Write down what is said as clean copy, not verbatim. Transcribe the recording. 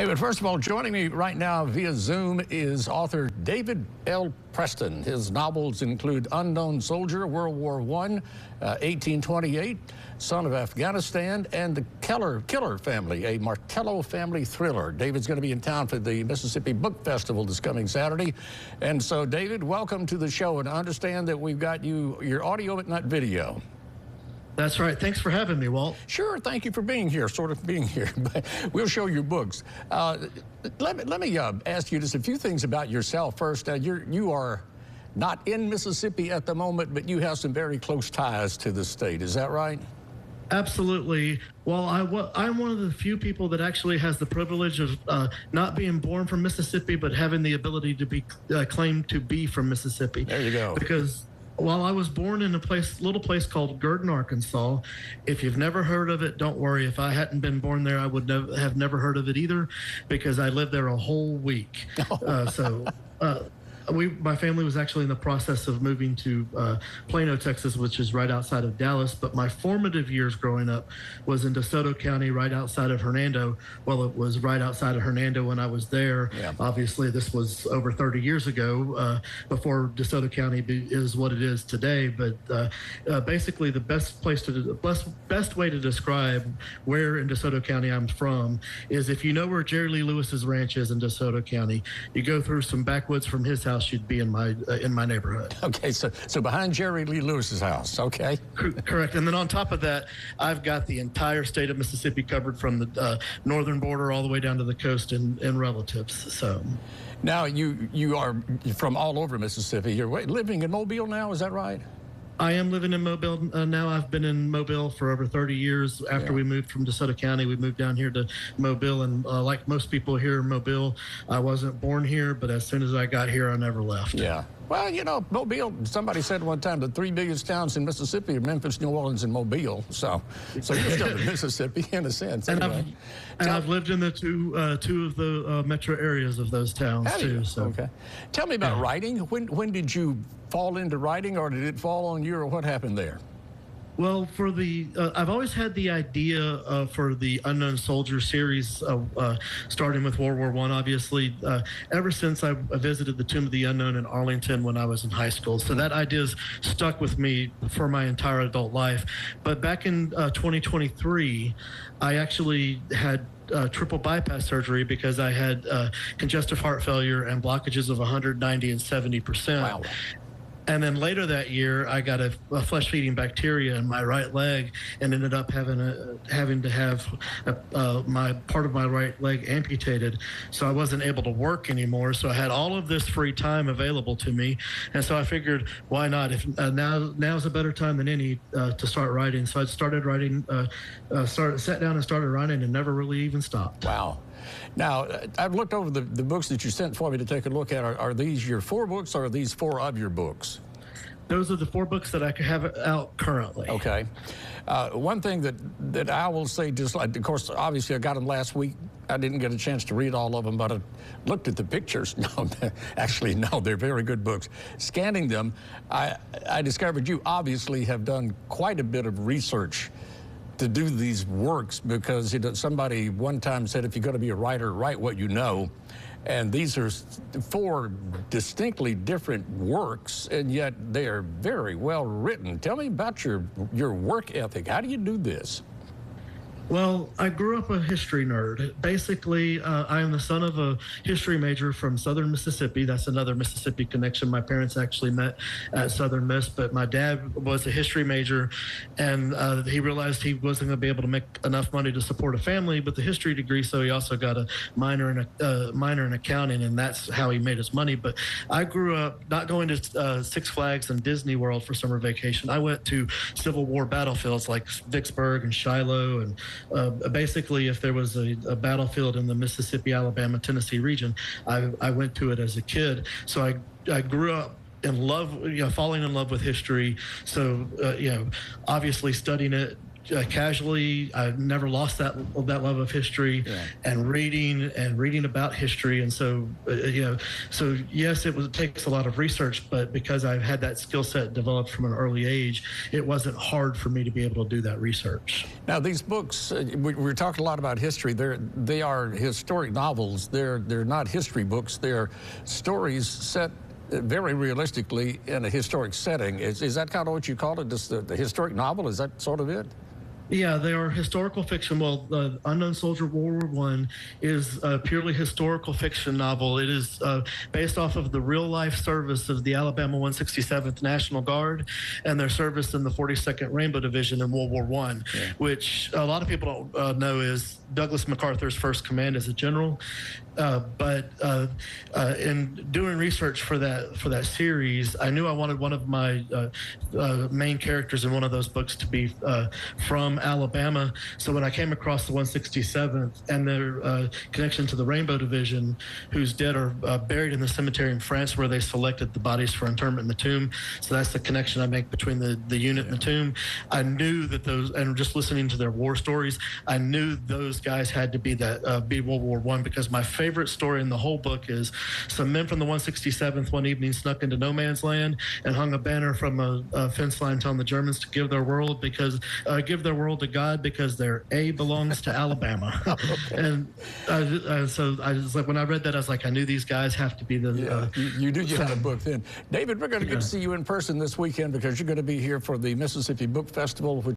David, first of all, joining me right now via Zoom is author David L. Preston. His novels include Unknown Soldier, World War I, 1828, Son of Afghanistan, and The Killer Family, a Martello family thriller. David's going to be in town for the Mississippi Book Festival this coming Saturday. And so, David, welcome to the show. And I understand that we've got your audio but not video. That's right. Thanks for having me, Walt. Sure. Thank you for being here, sort of being here. But we'll show your books. Let me ask you just a few things about yourself first. You are not in Mississippi at the moment, but you have some very close ties to the state. Is that right? Absolutely. Well, I'm one of the few people that actually has the privilege of not being born from Mississippi, but having the ability to be claimed to be from Mississippi. There you go. Because while I was born in a little place called Gurdon, Arkansas, if you've never heard of it, don't worry. If I hadn't been born there, I would have never heard of it either, because I lived there a whole week. My family was actually in the process of moving to Plano, Texas, which is right outside of Dallas. But my formative years growing up was in DeSoto County, right outside of Hernando. Well, it was right outside of Hernando when I was there. Yeah. Obviously, this was over 30 years ago, before DeSoto County is what it is today. But basically, the best way to describe where in DeSoto County I'm from is, if you know where Jerry Lee Lewis's ranch is in DeSoto County, you go through some backwoods from his house, you'd be in my neighborhood. Okay, so behind Jerry Lee Lewis's house, okay? Correct. And then on top of that, I've got the entire state of Mississippi covered from the northern border all the way down to the coast and relatives. So now you are from all over Mississippi. You're living in Mobile now, is that right? I am living in Mobile now. I've been in Mobile for over 30 years. After we moved from DeSoto County, we moved down here to Mobile. And like most people here in Mobile, I wasn't born here, but as soon as I got here, I never left. Yeah. Well, you know, Mobile, somebody said one time the three biggest towns in Mississippi are Memphis, New Orleans, and Mobile. So you're still in Mississippi in a sense. And, anyway. I've lived in the two of the metro areas of those towns too. So. Okay. Tell me about writing. When did you fall into writing, or did it fall on you, or what happened there? Well, for I've always had the idea for the Unknown Soldier series, starting with World War I, obviously, ever since I visited the Tomb of the Unknown in Arlington when I was in high school. So that idea's stuck with me for my entire adult life. But back in 2023, I actually had triple bypass surgery because I had congestive heart failure and blockages of 190 and 70%. Wow. And then later that year, I got a flesh-feeding bacteria in my right leg, and ended up having to have my part of my right leg amputated. So I wasn't able to work anymore. So I had all of this free time available to me, and so I figured, why not? If now's a better time than any to start writing. So I started writing, sat down and started writing, and never really even stopped. Wow. Now, I've looked over the books that you sent for me to take a look at. Are these your 4 books, or are these 4 of your books? Those are the 4 books that I have out currently. Okay. One thing that I will say, just like, of course, obviously I got them last week. I didn't get a chance to read all of them, but I looked at the pictures. No, actually, no, they're very good books. Scanning them, I discovered you obviously have done quite a bit of research to do these works, because somebody one time said, if you're going to be a writer, write what you know. And these are 4 distinctly different works, and yet they are very well written. Tell me about your work ethic. How do you do this? Well, I grew up a history nerd. Basically, I am the son of a history major from Southern Mississippi. That's another Mississippi connection. My parents actually met at Southern Miss, but my dad was a history major, and he realized he wasn't going to be able to make enough money to support a family with the history degree, so he also got a minor in accounting, and that's how he made his money. But I grew up not going to Six Flags and Disney World for summer vacation. I went to Civil War battlefields like Vicksburg and Shiloh, and basically, if there was a battlefield in the Mississippi, Alabama, Tennessee region, I went to it as a kid. So I grew up in love, falling in love with history. So, obviously studying it, casually. I never lost that love of history, and reading about history. And so, so yes, it takes a lot of research, but because I've had that skill set developed from an early age, it wasn't hard for me to be able to do that research. Now, these books, we're talking a lot about history. They are historic novels. They're not history books. They're stories set very realistically in a historic setting. Is that kind of what you call it, just the historic novel? Is that sort of it? Yeah, they are historical fiction. Well, Unknown Soldier World War I is a purely historical fiction novel. It is based off of the real-life service of the Alabama 167th National Guard and their service in the 42nd Rainbow Division in World War I, which a lot of people don't know is Douglas MacArthur's first command as a general. But in doing research for that series, I knew I wanted one of my main characters in one of those books to be from Alabama. So when I came across the 167th and their connection to the Rainbow Division, whose dead are buried in the cemetery in France, where they selected the bodies for interment in the tomb. So that's the connection I make between the unit and the tomb. I knew that those, and just listening to their war stories, I knew those guys had to be World War I, because my favorite story in the whole book is some men from the 167th one evening snuck into no man's land and hung a banner from a fence line telling the Germans to give their world to God, because their A belongs to Alabama. And so I was like, when I read that, I was like, I knew these guys have to be the. You do get a book then. David, we're going to get to see you in person this weekend, because you're going to be here for the Mississippi Book Festival, which